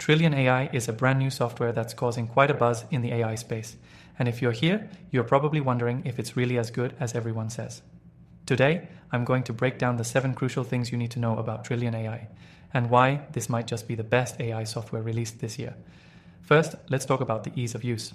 Trillion AI is a brand new software that's causing quite a buzz in the AI space. And if you're here, you're probably wondering if it's really as good as everyone says. Today, I'm going to break down the 7 crucial things you need to know about Trillion AI and why this might just be the best AI software released this year. First, let's talk about the ease of use.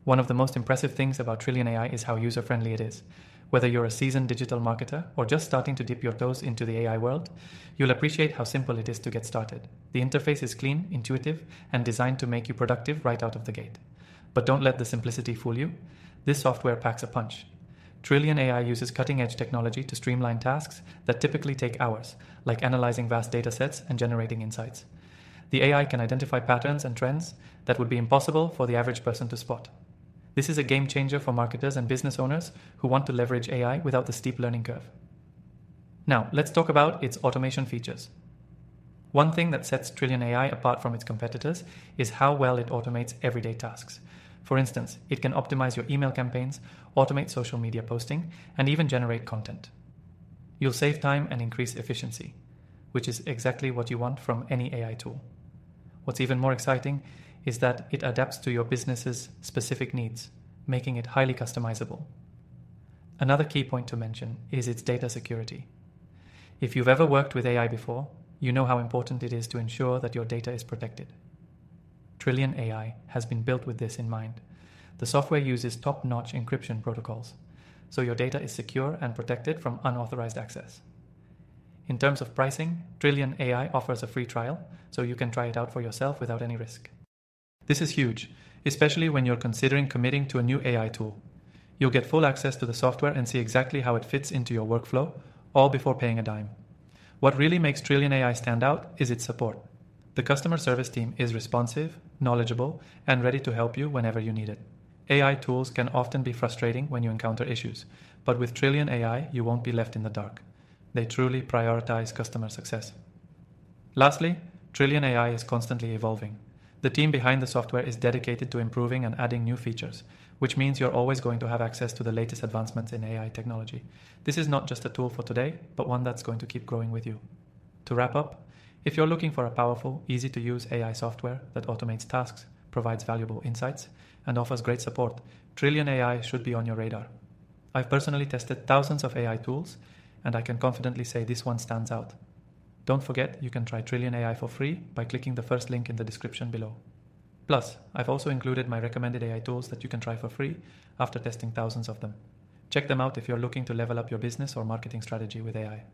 One of the most impressive things about Trillion AI is how user-friendly it is. Whether you're a seasoned digital marketer or just starting to dip your toes into the AI world, you'll appreciate how simple it is to get started. The interface is clean, intuitive, and designed to make you productive right out of the gate. But don't let the simplicity fool you. This software packs a punch. Trillion AI uses cutting-edge technology to streamline tasks that typically take hours, like analyzing vast datasets and generating insights. The AI can identify patterns and trends that would be impossible for the average person to spot. This is a game changer for marketers and business owners who want to leverage AI without the steep learning curve. Now, let's talk about its automation features. One thing that sets Trillion AI apart from its competitors is how well it automates everyday tasks. For instance, it can optimize your email campaigns, automate social media posting, and even generate content. You'll save time and increase efficiency, which is exactly what you want from any AI tool. What's even more exciting is that it adapts to your business's specific needs, making it highly customizable. Another key point to mention is its data security. If you've ever worked with AI before, you know how important it is to ensure that your data is protected. Trillion AI has been built with this in mind. The software uses top-notch encryption protocols, so your data is secure and protected from unauthorized access. In terms of pricing, Trillion AI offers a free trial, so you can try it out for yourself without any risk. This is huge, especially when you're considering committing to a new AI tool. You'll get full access to the software and see exactly how it fits into your workflow, all before paying a dime. What really makes Trillion AI stand out is its support. The customer service team is responsive, knowledgeable, and ready to help you whenever you need it. AI tools can often be frustrating when you encounter issues, but with Trillion AI, you won't be left in the dark. They truly prioritize customer success. Lastly, Trillion AI is constantly evolving. The team behind the software is dedicated to improving and adding new features, which means you're always going to have access to the latest advancements in AI technology. This is not just a tool for today, but one that's going to keep growing with you. To wrap up, if you're looking for a powerful, easy-to-use AI software that automates tasks, provides valuable insights, and offers great support, Trillion AI should be on your radar. I've personally tested thousands of AI tools, and I can confidently say this one stands out. Don't forget, you can try Trillion AI for free by clicking the first link in the description below. Plus, I've also included my recommended AI tools that you can try for free after testing thousands of them. Check them out if you're looking to level up your business or marketing strategy with AI.